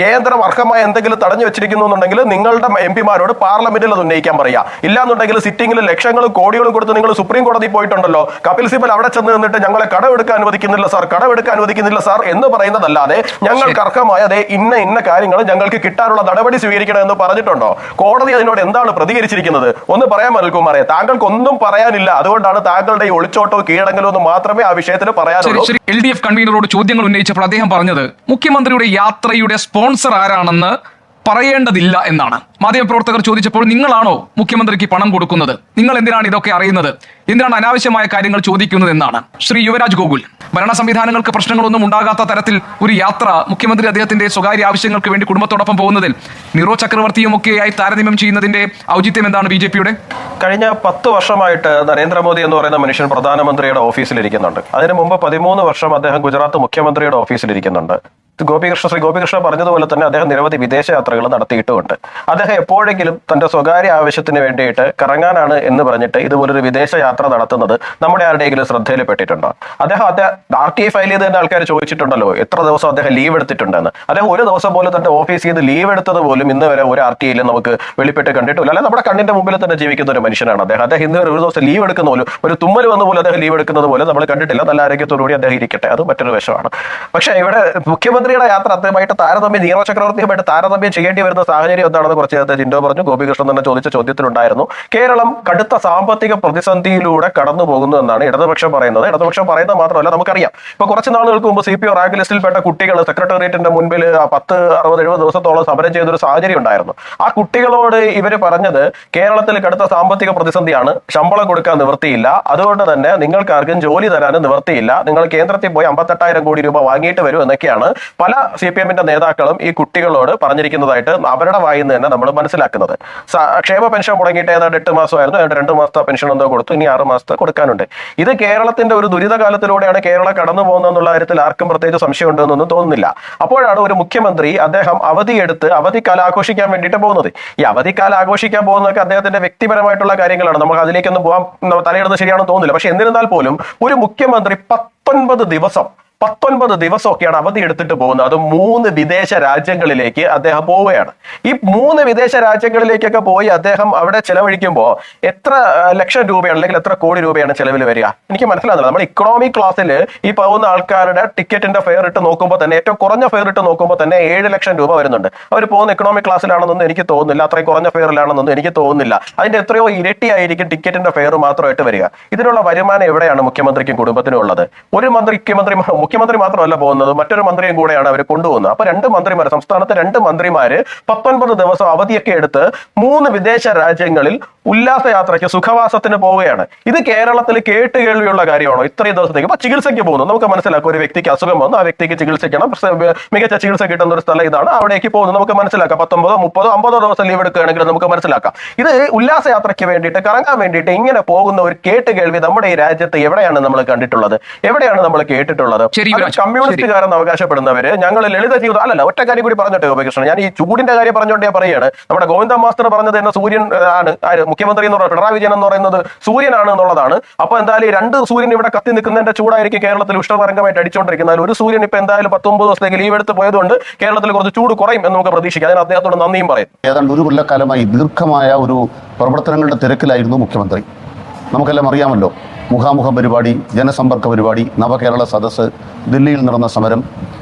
കേന്ദ്രം അർഹമായ എന്തെങ്കിലും തടഞ്ഞു വെച്ചിരിക്കുന്നു എന്നുണ്ടെങ്കിൽ നിങ്ങളുടെ എംപിമാരോട് പാർലമെന്റിൽ അത് ഉന്നയിക്കാൻ പറയാ. ഇല്ലാന്നുണ്ടെങ്കിൽ സിറ്റിംഗിൽ ലക്ഷങ്ങളും കോടികളും കൊടുത്ത് നിങ്ങൾ സുപ്രീം കോടതി പോയിട്ടുണ്ടല്ലോ, കപിൽ സിബൽ അവിടെ ചെന്ന് നിന്നിട്ട് ഞങ്ങളെ കടമെടുക്കാൻ അനുവദിക്കുന്നില്ല സാർ എന്ന് പറയുന്നതല്ലാതെ ഞങ്ങൾക്ക് അർഹമായ അതേ ഇന്ന കാര്യങ്ങൾ ഞങ്ങൾക്ക് കിട്ടാനുള്ള നടപടി സ്വീകരിക്കണമെന്ന് പറഞ്ഞിട്ടുണ്ടോ? കോടതി അതിനോട് എന്താണ് പ്രതികരിച്ചിരിക്കുന്നത്? ഒന്ന് പറയാൻ അനിൽകുമാറെ. താങ്കൾക്ക് ഒന്നും പറയാനില്ല, അതുകൊണ്ടാണ് താങ്കളുടെ ഈ ഒളിച്ചോട്ടോ കീഴടങ്ങലോ എന്ന് മാത്രമേ ആ വിഷയത്തിൽ പറയാനുള്ളൂ. LDF കൺവീനറോട് ചോദ്യങ്ങൾ ഉന്നയിച്ചപ്പോൾ അദ്ദേഹം പറഞ്ഞത് മുഖ്യമന്ത്രിയുടെ യാത്രയുടെ സ്പോൺസർ ആരാണെന്ന് പറയേണ്ടതില്ല എന്നാണ്. മാധ്യമപ്രവർത്തകർ ചോദിച്ചപ്പോൾ നിങ്ങളാണോ മുഖ്യമന്ത്രിക്ക് പണം കൊടുക്കുന്നത്, നിങ്ങൾ എന്തിനാണ് ഇതൊക്കെ അറിയുന്നത്, എന്തിനാണ് അനാവശ്യമായ കാര്യങ്ങൾ ചോദിക്കുന്നത് എന്നാണ്. ശ്രീ യുവരാജ് ഗോകുൽ, ഭരണ സംവിധാനങ്ങൾക്ക് പ്രശ്നങ്ങളൊന്നും ഉണ്ടാകാത്ത തരത്തിൽ ഒരു യാത്ര മുഖ്യമന്ത്രി അദ്ദേഹത്തിന്റെ സ്വകാര്യ ആവശ്യങ്ങൾക്ക് വേണ്ടി കുടുംബത്തോടൊപ്പം പോകുന്നതിൽ നീറോ ചക്രവർത്തിയുമൊക്കെയായി താരതമ്യം ചെയ്യുന്നതിന്റെ ഔചിത്യം എന്താണ് BJP-യുടെ? കഴിഞ്ഞ 10 വർഷമായിട്ട് നരേന്ദ്രമോദി എന്ന് പറയുന്ന മനുഷ്യൻ പ്രധാനമന്ത്രിയുടെ ഓഫീസിലിരിക്കുന്നുണ്ട്. അതിനു മുമ്പ് 13 വർഷം അദ്ദേഹം ഗുജറാത്ത് മുഖ്യമന്ത്രിയുടെ ഓഫീസിലിരിക്കുന്നുണ്ട്. ശ്രീ ഗോപികൃഷ്ണ പറഞ്ഞതുപോലെ തന്നെ അദ്ദേഹം നിരവധി വിദേശയാത്രകൾ നടത്തിയിട്ടുമുണ്ട്. അദ്ദേഹം എപ്പോഴെങ്കിലും തന്റെ സ്വകാര്യ ആവശ്യത്തിന് വേണ്ടിയിട്ട് കറങ്ങാനാണ് എന്ന് പറഞ്ഞിട്ട് ഇതുപോലൊരു വിദേശ യാത്ര നടത്തുന്നത് നമ്മുടെ ആരുടെയെങ്കിലും ശ്രദ്ധയിൽപ്പെട്ടിട്ടുണ്ടോ? അദ്ദേഹം RTI ഫയൽ ചെയ്ത് തന്നെ ആൾക്കാർ ചോദിച്ചിട്ടുണ്ടല്ലോ എത്ര ദിവസം അദ്ദേഹം ലീവ് എടുത്തിട്ടുണ്ടെന്ന്. അദ്ദേഹം ഒരു ദിവസം പോലും തന്റെ ഓഫീസിൽ നിന്ന് ലീവ് എടുത്തത് പോലും ഇന്ന് വരെ ഒരു RTIയിൽ നമുക്ക് വെളിപ്പെട്ട് കണ്ടിട്ടില്ല. അല്ലെ, നമ്മുടെ കണ്ണിന്റെ മുമ്പിൽ തന്നെ ജീവിക്കുന്ന ഒരു മനുഷ്യനാണ് അദ്ദേഹം ഇന്ന് വരെ ഒരു ദിവസം ലീവ് എടുക്കുന്ന പോലും, ഒരു തുമ്മൽ വന്ന പോലും അദ്ദേഹം ലീവ് എടുക്കുന്നത് പോലും നമ്മൾ കണ്ടിട്ടില്ല. നല്ല ആരോഗ്യത്തോടുകൂടി അദ്ദേഹം ഇരിക്കട്ടെ, അത് മറ്റൊരു വശമാണ്. പക്ഷേ ഇവിടെ മുഖ്യമന്ത്രിയുടെ യാത്ര അദ്ദേഹമായിട്ട് നീറോ ചക്രവർത്തിയുമായിട്ട് താരതമ്യം ചെയ്യേണ്ടി വരുന്ന സാഹചര്യം എന്താണെന്ന് കുറച്ച് നേരത്തെ ജിൻഡോ പറഞ്ഞു. ഗോപികൃഷ്ണൻ തന്നെ ചോദിച്ച ചോദ്യത്തിലുണ്ടായിരുന്നു. കേരളം കടുത്ത സാമ്പത്തിക പ്രതിസന്ധിയിലൂടെ കടന്നു പോകുന്നു എന്നാണ് ഇടതുപക്ഷം പറയുന്നത്. ഇടതുപക്ഷം പറയുന്നത് മാത്രമല്ല, നമുക്കറിയാം ഇപ്പൊ കുറച്ച് നാളുകൾക്ക് മുമ്പ് CPO റാങ്ക് ലിസ്റ്റിൽപ്പെട്ട കുട്ടികൾ സെക്രട്ടേറിയറ്റിന്റെ മുൻപിൽ 10, 60, 70 ദിവസത്തോളം സമരം ചെയ്തൊരു സാഹചര്യം ഉണ്ടായിരുന്നു. ആ കുട്ടികളോട് ഇവര് പറഞ്ഞത് കേരളത്തിൽ കടുത്ത സാമ്പത്തിക പ്രതിസന്ധിയാണ്, ശമ്പളം കൊടുക്കാൻ നിവൃത്തിയില്ല, അതുകൊണ്ട് തന്നെ നിങ്ങൾക്ക് ആർക്കും ജോലി തരാനും നിവൃത്തിയില്ല, നിങ്ങൾ കേന്ദ്രത്തിൽ പോയി 58,000 കോടി രൂപ വാങ്ങിയിട്ട് വരും എന്നൊക്കെയാണ് പല CPM-ന്റെ നേതാക്കളും ഈ കുട്ടികളോട് പറഞ്ഞിരിക്കുന്നതായിട്ട് അവരുടെ വായിൽ നിന്ന് തന്നെ നമ്മൾ മനസ്സിലാക്കുന്നത്. ക്ഷേമ പെൻഷൻ മുടങ്ങിയിട്ട് ഏതാണ്ട് 8 മാസമായിരുന്നു, 2 മാസത്തെ പെൻഷൻ എന്തോ കൊടുത്തു, ഇനി 6 മാസത്തെ കൊടുക്കാനുണ്ട്. ഇത് കേരളത്തിന്റെ ഒരു ദുരിതകാലത്തിലൂടെയാണ് കേരളം കടന്നു പോകുന്നത് എന്നുള്ള കാര്യത്തിൽ ആർക്കും പ്രത്യേകിച്ച് സംശയം ഉണ്ടെന്നൊന്നും തോന്നുന്നില്ല. അപ്പോഴാണ് ഒരു മുഖ്യമന്ത്രി അദ്ദേഹം അവധിയെടുത്ത് അവധിക്കാലം ആഘോഷിക്കാൻ വേണ്ടിയിട്ട് പോകുന്നത്. ഈ അവധിക്കാലം ആഘോഷിക്കാൻ പോകുന്നതൊക്കെ അദ്ദേഹത്തിന്റെ വ്യക്തിപരമായിട്ടുള്ള കാര്യങ്ങളാണ്. നമുക്ക് അതിലേക്കൊന്നും പോകാൻ തലയിടുന്നത് ശരിയാണെന്ന് തോന്നുന്നില്ല. പക്ഷെ എന്നിരുന്നാൽ പോലും ഒരു മുഖ്യമന്ത്രി 19 ദിവസമൊക്കെയാണ് അവധി എടുത്തിട്ട് പോകുന്നത്. അത് 3 വിദേശ രാജ്യങ്ങളിലേക്ക് അദ്ദേഹം പോവുകയാണ്. ഈ 3 വിദേശ രാജ്യങ്ങളിലേക്കൊക്കെ പോയി അദ്ദേഹം അവിടെ ചെലവഴിക്കുമ്പോൾ എത്ര ലക്ഷം രൂപയാണ് അല്ലെങ്കിൽ എത്ര കോടി രൂപയാണ് ചെലവിൽ വരിക? എനിക്ക് മനസ്സിലാകുന്നില്ല. നമ്മൾ ഇക്കണോമി ക്ലാസ്സിൽ ഈ പോകുന്ന ആൾക്കാരുടെ ടിക്കറ്റിന്റെ ഫെയർ ഇട്ട് നോക്കുമ്പോൾ തന്നെ, ഏറ്റവും കുറഞ്ഞ ഫെയർ ഇട്ട് നോക്കുമ്പോൾ തന്നെ 7 ലക്ഷം രൂപ വരുന്നുണ്ട്. അവർ പോകുന്ന ഇക്കണോമിക് ക്ലാസ്സിലാണെന്നൊന്നും എനിക്ക് തോന്നുന്നില്ല, അത്രയും കുറഞ്ഞ ഫെയറിലാണെന്നൊന്നും എനിക്ക് തോന്നുന്നില്ല. അതിന്റെ എത്രയോ ഇരട്ടിയായിരിക്കും ടിക്കറ്റിന്റെ ഫെയർ മാത്രമായിട്ട് വരിക. ഇതിനുള്ള വരുമാനം എവിടെയാണ് മുഖ്യമന്ത്രിക്കും കുടുംബത്തിനും ഉള്ളത്? ഒരു മുഖ്യമന്ത്രി മാത്രമല്ല പോകുന്നത്, മറ്റൊരു മന്ത്രിയും കൂടെയാണ് അവർ കൊണ്ടുപോകുന്നത്. അപ്പൊ 2 മന്ത്രിമാർ, സംസ്ഥാനത്തെ 2 മന്ത്രിമാര് 19 ദിവസം അവധിയൊക്കെ എടുത്ത് 3 വിദേശ രാജ്യങ്ങളിൽ ഉല്ലാസയാത്രയ്ക്ക്, സുഖവാസത്തിന് പോവുകയാണ്. ഇത് കേരളത്തിൽ കേട്ടുകേൾവിയുള്ള കാര്യമാണോ? ഇത്രയും ദിവസത്തേക്ക് ഇപ്പൊ ചികിത്സയ്ക്ക് പോകുന്നു, നമുക്ക് മനസ്സിലാക്കാം. ഒരു വ്യക്തിക്ക് അസുഖം വന്നു, ആ വ്യക്തിക്ക് ചികിത്സിക്കണം, മികച്ച ചികിത്സ കിട്ടുന്ന ഒരു സ്ഥലം ഇതാണ്, അവിടേക്ക് പോകുന്നു, നമുക്ക് മനസ്സിലാക്കാം. 19, 30, 50 ദിവസം ലീവ് എടുക്കുകയാണെങ്കിൽ നമുക്ക് മനസ്സിലാക്കാം. ഇത് ഉല്ലാസയാത്രയ്ക്ക് വേണ്ടിയിട്ട്, കറങ്ങാൻ വേണ്ടിയിട്ട് ഇങ്ങനെ പോകുന്ന ഒരു കേട്ടുകേൾവി നമ്മുടെ ഈ രാജ്യത്ത് എവിടെയാണ് നമ്മൾ കണ്ടിട്ടുള്ളത്? എവിടെയാണ് നമ്മൾ കേട്ടിട്ടുള്ളത്? കമ്മ്യൂണിസ്റ്റുകാരെന്ന് അവകാശപ്പെടുന്നവര് ഞങ്ങൾ ലളിത ജീവിതം അല്ലല്ല. ഒറ്റ കാര്യം കൂടി പറഞ്ഞിട്ട് ഗോപികൃഷ്ണൻ, ഞാൻ ഈ ചൂടിന്റെ കാര്യം പറഞ്ഞുകൊണ്ട് ഞാൻ പറയുകയാണ്. നമ്മുടെ ഗോവിന്ദ മാസ്റ്റർ പറഞ്ഞത് തന്നെ സൂര്യൻ ആണ്, മുഖ്യമന്ത്രി എന്ന് പറയുന്നത് പിണറായി വിജയൻ എന്ന് പറയുന്നത് സൂര്യനാണ് എന്നുള്ളതാണ്. അപ്പൊ എന്തായാലും 2 സൂര്യൻ ഇവിടെ കത്തി നിൽക്കുന്നതിന്റെ ചൂടായിരിക്കും കേരളത്തിൽ ഉഷ്ണതരംഗമായിട്ട് അടിച്ചുകൊണ്ടിരിക്കുന്നത്. ഒരു സൂര്യൻ ഇപ്പൊ എന്തായാലും 19 ദിവസത്തേക്ക് ലീവ് എടുത്ത് പോയതുകൊണ്ട് കേരളത്തിൽ കുറച്ച് ചൂട് കുറയും എന്ന് നമുക്ക് പ്രതീക്ഷിക്കാം. അതിന് അദ്ദേഹത്തോട് നന്ദിയും പറയും. ഏതാണ്ട് 1 കൊല്ലക്കാലമായി ദീർഘമായ ഒരു പ്രവർത്തനങ്ങളുടെ തിരക്കിലായിരുന്നു മുഖ്യമന്ത്രി. നമുക്കെല്ലാം അറിയാമല്ലോ, മുഖാമുഖ പരിപാടി, ജനസമ്പർക്ക പരിപാടി, നവകേരള സദസ്സ്, ദില്ലിയിൽ നടന്ന സമരം,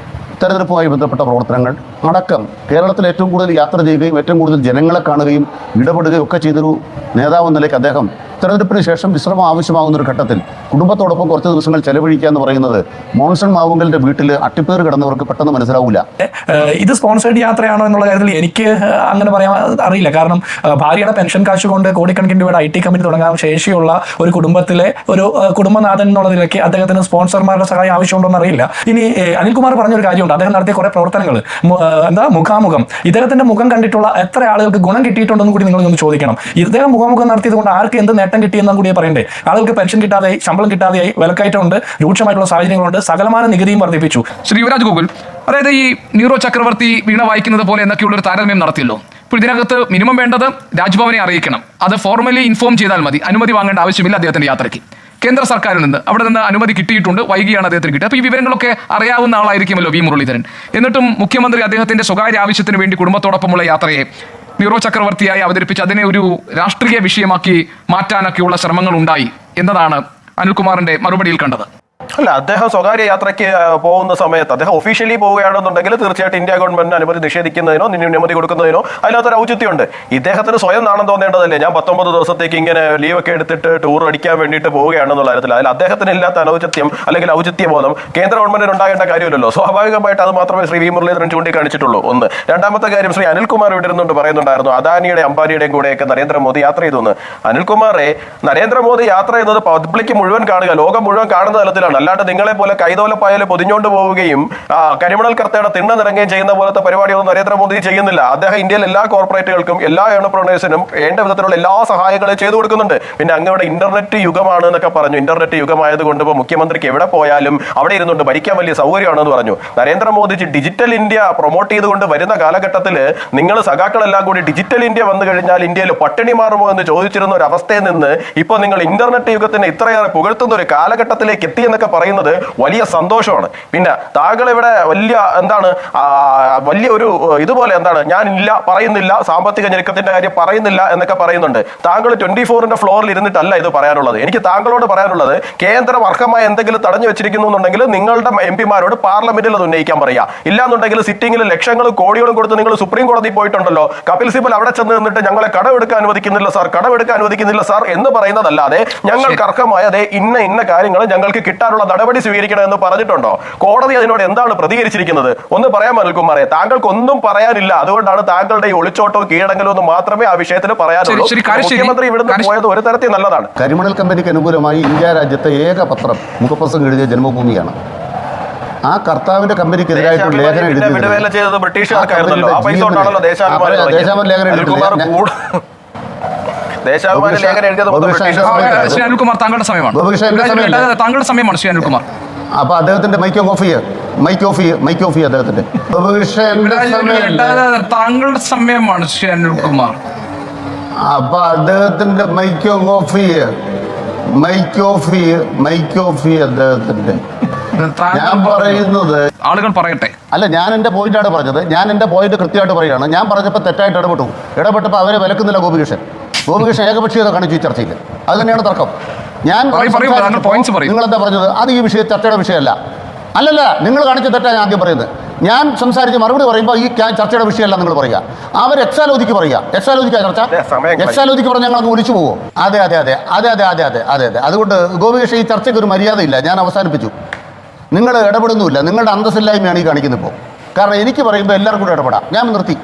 തെരഞ്ഞെടുപ്പുമായി ബന്ധപ്പെട്ട പ്രവർത്തനങ്ങൾ അടക്കം കേരളത്തിൽ ഏറ്റവും കൂടുതൽ യാത്ര ചെയ്യുകയും ഏറ്റവും കൂടുതൽ ജനങ്ങളെ കാണുകയും ഇടപെടുകയും ഒക്കെ ചെയ്തൊരു നേതാവ് എന്ന നിലയ്ക്ക് അദ്ദേഹം തെരഞ്ഞെടുപ്പിന് ശേഷം വിശ്രമം ആവശ്യമാകുന്ന ഒരു ഘട്ടത്തിൽ കുടുംബത്തോടൊപ്പം കുറച്ച് ദിവസങ്ങൾ ചെലവഴിക്കുക എന്ന് പറയുന്നത് മോൺസൺ മാവുങ്കലിന്റെ വീട്ടിൽ അട്ടിപ്പേർ കിടന്നവർക്ക് പെട്ടെന്ന് മനസ്സിലാവില്ല. ഇത് സ്പോൺസേഡ് യാത്രയാണോ എന്നുള്ള കാര്യത്തിൽ എനിക്ക് അങ്ങനെ പറയാൻ അറിയില്ല. കാരണം ഭാര്യയുടെ പെൻഷൻ കാശ് കൊണ്ട് കോടിക്കണക്കിന് രൂപയുടെ IT കമ്പനി തുടങ്ങാൻ ശേഷിയുള്ള ഒരു കുടുംബത്തിലെ ഒരു കുടുംബനാഥൻ എന്നുള്ള നിലയ്ക്ക് അദ്ദേഹത്തിന് സ്പോൺസർമാരുടെ സഹായം ആവശ്യമുണ്ടോ എന്ന് അറിയില്ല. ഇനി അനിൽകുമാർ പറഞ്ഞൊരു കാര്യമുണ്ട്, അദ്ദേഹം നടത്തിയ കുറെ പ്രവർത്തനങ്ങൾ, മുഖാമുഖം, ഇദ്ദേഹത്തിന്റെ മുഖം കണ്ടിട്ടുള്ള എത്ര ആളുകൾക്ക് ഗുണം കിട്ടിയിട്ടുണ്ടെന്ന് കൂടി നിങ്ങളൊന്ന് ചോദിക്കണം. ഇദ്ദേഹം മുഖാമുഖം നടത്തിയത് കൊണ്ട് ആർക്ക് എന്ത് നേട്ടം കിട്ടിയെന്നും കൂടി പറയണ്ടേ? ആളുകൾക്ക് പെൻഷൻ കിട്ടാതെയായി, ശമ്പളം കിട്ടാതെയായി, വിലക്കയറ്റമുണ്ട്, രൂക്ഷമായിട്ടുള്ള സാഹചര്യങ്ങളുണ്ട്, സകലമാന നികുതിയും വർദ്ധിപ്പിച്ചു. ശ്രീ യുവരാജ് ഗോകുൽ, അതായത് ഈ നീറോ ചക്രവർത്തി വീണ വായിക്കുന്നത് പോലെ എന്നൊക്കെയുള്ള ഒരു താരതമ്യം നടത്തിയല്ലോ. ഇപ്പോൾ ഇതിനകത്ത് മിനിമം വേണ്ടത് രാജ്ഭവനെ അറിയിക്കണം, അത് ഫോർമലി ഇൻഫോം ചെയ്താൽ മതി, അനുമതി വാങ്ങേണ്ട ആവശ്യമില്ല അദ്ദേഹത്തിന്റെ യാത്രയ്ക്ക്. കേന്ദ്ര സർക്കാരിൽ നിന്ന് അവിടെ നിന്ന് അനുമതി കിട്ടിയിട്ടുണ്ട്, വൈകിയാണ് അദ്ദേഹത്തിന് കിട്ടിയത്. അപ്പോൾ ഈ വിവരങ്ങളൊക്കെ അറിയാവുന്ന ആളായിരിക്കുമല്ലോ വി മുരളീധരൻ. എന്നിട്ടും മുഖ്യമന്ത്രി അദ്ദേഹത്തിന്റെ സ്വകാര്യ ആവശ്യത്തിന് വേണ്ടി കുടുംബത്തോടൊപ്പമുള്ള യാത്രയെ നീറോ ചക്രവർത്തിയായി അവതരിപ്പിച്ച് അതിനെ ഒരു രാഷ്ട്രീയ വിഷയമാക്കി മാറ്റാനൊക്കെയുള്ള ശ്രമങ്ങൾ ഉണ്ടായി എന്നതാണ് അനിൽകുമാറിന്റെ മറുപടിയിൽ കണ്ടത്. അല്ല, അദ്ദേഹം സ്വകാര്യ യാത്രയ്ക്ക് പോകുന്ന സമയത്ത് അദ്ദേഹം ഒഫീഷ്യലി പോവുകയാണെന്നുണ്ടെങ്കിൽ തീർച്ചയായിട്ടും ഇന്ത്യ ഗവൺമെന്റിന് അനുമതി നിഷേധിക്കുന്നതിനോ അനുമതി കൊടുക്കുന്നതിനോ അതിനകത്തൊരു ഔചിത്യമുണ്ട്. ഇദ്ദേഹത്തിന് സ്വയം നാണം തോന്നേണ്ടതല്ലേ, ഞാൻ 19 ദിവസത്തേക്ക് ഇങ്ങനെ ലീവൊക്കെ എടുത്തിട്ട് ടൂർ അടിക്കാൻ വേണ്ടിയിട്ട് പോവുകയാണെന്നുള്ള കാര്യത്തിൽ അതിൽ അദ്ദേഹത്തിന് ഇല്ലാത്ത അനൗചിത്യം അല്ലെങ്കിൽ ഔചിത്യബോധം കേന്ദ്ര ഗവൺമെന്റിന് ഉണ്ടാകേണ്ട കാര്യമില്ലല്ലോ. സ്വാഭാവികമായിട്ട് അത് മാത്രമേ ശ്രീ വി മുരളീധരൻ ചൂണ്ടിക്കാണിച്ചിട്ടുള്ളൂ. ഒന്ന്. രണ്ടാമത്തെ കാര്യം, ശ്രീ അനിൽകുമാർ ഇവിടെ ഇരുന്നുകൊണ്ട് പറയുന്നുണ്ടായിരുന്നു അദാനിയുടെ അംബാനിയുടെയും കൂടെയൊക്കെ നരേന്ദ്രമോദി യാത്ര ചെയ്തു എന്ന്. അനിൽകുമാറെ, നരേന്ദ്രമോദി യാത്ര ചെയ്യുന്നത് പബ്ലിക് മുഴുവൻ കാണുക, ലോകം മുഴുവൻ കാണുന്ന തലത്തിലാണ്. അല്ലാണ്ട് നിങ്ങളെ പോലെ കൈതോലപ്പായല് പൊതിഞ്ഞോണ്ട് പോവുകയും കരിമണൽ കർത്തയുടെ തിണ്ണ നിറങ്ങുകയും ചെയ്യുന്ന പോലത്തെ പരിപാടിയൊന്നും നരേന്ദ്രമോദി ചെയ്യുന്നില്ല. അദ്ദേഹം ഇന്ത്യയിലെ എല്ലാ കോർപ്പറേറ്റുകൾക്കും എല്ലാ എന്റർപ്രണേഴ്സിനും വേണ്ട വിധത്തിലുള്ള എല്ലാ സഹായങ്ങളും ചെയ്തു കൊടുക്കുന്നുണ്ട്. പിന്നെ അങ്ങയുടെ ഇന്റർനെറ്റ് യുഗമാണ് എന്നൊക്കെ പറഞ്ഞു. ഇന്റർനെറ്റ് യുഗമായതുകൊണ്ട് ഇപ്പോൾ മുഖ്യമന്ത്രിക്ക് എവിടെ പോയാലും അവിടെ ഇരുന്നുകൊണ്ട് ഭരിക്കാൻ വലിയ സൗകര്യമാണെന്ന് പറഞ്ഞു. നരേന്ദ്രമോദി ഡിജിറ്റൽ ഇന്ത്യ പ്രൊമോട്ട് ചെയ്തുകൊണ്ട് വരുന്ന കാലഘട്ടത്തിൽ നിങ്ങൾ സഖാക്കളെല്ലാം കൂടി ഡിജിറ്റൽ ഇന്ത്യ വന്നു കഴിഞ്ഞാൽ ഇന്ത്യയിൽ പട്ടിണി മാറുമോ എന്ന് ചോദിച്ചിരുന്ന ഒരു അവസ്ഥയിൽ നിന്ന് ഇപ്പോൾ നിങ്ങൾ ഇന്റർനെറ്റ് യുഗത്തിന് ഇത്രയേറെ പുകഴ്ത്തുന്ന ഒരു കാലഘട്ടത്തിലേക്ക് എത്തി എന്നൊക്കെ പറയുന്നത് വലിയ സന്തോഷമാണ്. പിന്നെ താങ്കൾ ഇവിടെ വലിയ ഒരു ഇതുപോലെ ഞാൻ പറയുന്നില്ല, സാമ്പത്തിക ഞെരുക്കത്തിന്റെ കാര്യം പറയുന്നില്ല എന്നൊക്കെ പറയുന്നുണ്ട്. താങ്കൾ 24ന്റെ ഫ്ലോറിൽ ഇരുന്നിട്ടല്ല ഇത് പറയാനുള്ളത്. എനിക്ക് താങ്കളോട് പറയാനുള്ളത്, കേന്ദ്രം അർഹമായ എന്തെങ്കിലും തടഞ്ഞു വെച്ചിരിക്കുന്നു എന്നുണ്ടെങ്കിൽ നിങ്ങളുടെ എംപിമാരോട് പാർലമെന്റിൽ അത് ഉന്നയിക്കാൻ പറയുക. ഇല്ലാന്നുണ്ടെങ്കിൽ സിറ്റിംഗിൽ ലക്ഷങ്ങളും കോടികളും കൊടുത്ത് നിങ്ങൾ സുപ്രീം കോടതി പോയിട്ടുണ്ടല്ലോ, കപിൽ സിബൽ അവിടെ ചെന്ന് നിന്നിട്ട് ഞങ്ങളെ കടമെടുക്കാൻ അനുവദിക്കുന്നില്ല സാർ എന്ന് പറയുന്നതല്ലാതെ ഞങ്ങൾക്ക് അർഹമായ ഇന്ന കാര്യങ്ങൾ ഞങ്ങൾക്ക് കിട്ടാനുള്ള നടപടി സ്വീകരിക്കണമെന്ന് പറഞ്ഞിട്ടുണ്ടോ? കോടതി അതിനോട് എന്താണ് പ്രതികരിച്ചിരിക്കുന്നത്? ഒന്ന് പറയാൻ അനിൽകുമാറെ. താങ്കൾക്ക് ഒന്നും പറയാനില്ല, അതുകൊണ്ടാണ് താങ്കളുടെ ഈ ഒളിച്ചോട്ടവും കീഴടങ്ങലും എന്ന് മാത്രമേ ആ വിഷയത്തിൽ പറയാനുള്ളൂ. മുഖ്യമന്ത്രി ഇവിടുന്ന് പോയത് ഒരു തരത്തിൽ നല്ലതാണ്. കരിമണൽ കമ്പനിക്ക് അനുകൂലമായി ഇന്ത്യ രാജ്യത്തെ ഏക പത്രം മുഖപ്രസംഗം എഴുതിയ ജന്മഭൂമിയാണ്. ആ കർത്താവിന്റെ കമ്പനിക്കെതിരായിട്ടുള്ള ലേഖനം വിടുവേല ചെയ്തത് ബ്രിട്ടീഷുകാർക്കായിരുന്നല്ലോ. ആ പൈസ കൊണ്ടാണല്ലോ ദേശാഭിമാനി ലേഖനം എഴുതിയിട്ടില്ല. ദേശാഭിമാനി ലേഖനം എഴുതിയത് ശ്രീ അനിൽകുമാർ, താങ്കളുടെ സമയമാണ്. താങ്കളുടെ സമയമാണ് ശ്രീ അനിൽകുമാർ. അപ്പൊ അദ്ദേഹത്തിന്റെ മൈക്ക് ഓഫ് ചെയ്യ അദ്ദേഹത്തിന്റെ. താങ്കളുടെ സമയമാണ് ശ്രീ അനിൽകുമാർ. അപ്പൊ അദ്ദേഹത്തിന്റെ മൈക്ക് ഓഫ് ചെയ്യ അദ്ദേഹത്തിന്റെ. ഞാൻ പറയുന്നത് ആളുകൾ പറയട്ടെ. അല്ല, ഞാൻ എന്റെ പോയിന്റാണ് പറഞ്ഞത്. ഞാൻ എന്റെ പോയിന്റ് കൃത്യമായിട്ട് പറയുകയാണ്. ഞാൻ പറഞ്ഞപ്പോൾ തെറ്റായിട്ട് ഇടപെട്ടപ്പോൾ അവരെ വിലക്കുന്നില്ല ഗോപികൃഷ്ണൻ ഏകപക്ഷീയത കാണിച്ചു ഈ ചർച്ചയിൽ. അത് തന്നെയാണ് തർക്കം. ഞാൻ നിങ്ങളെന്താ പറഞ്ഞത്? അത് ഈ ചർച്ചയുടെ വിഷയമല്ല. അല്ലല്ല, നിങ്ങൾ കാണിച്ച തെറ്റാണ് ഞാൻ ആദ്യം പറയുന്നത്. ഞാൻ സംസാരിച്ച് മറുപടി പറയുമ്പോൾ ഈ ചർച്ചയുടെ വിഷയമല്ല നിങ്ങൾ പറയുക. അവർ എക്സാലോജിക്ക് പറയുക. എക്സാലോജിക്ക് പറഞ്ഞ് ഞങ്ങൾ അങ്ങ് ഒലിച്ചു പോവോ? അതെ. അതുകൊണ്ട് ഗോപികൃഷ്ണൻ, ഈ ചർച്ചയ്ക്ക് ഒരു മര്യാദയില്ല. ഞാൻ അവസാനിപ്പിച്ചു. നിങ്ങൾ ഇടപെടുന്നുമില്ല. നിങ്ങളുടെ അന്തസ്സില്ലായ്മയാണ് ഈ കാണിക്കുന്നത് ഇപ്പോൾ. കാരണം എനിക്ക് പറയുമ്പോൾ എല്ലാവർക്കും കൂടെ ഇടപെടാം. ഞാൻ നിർത്തി.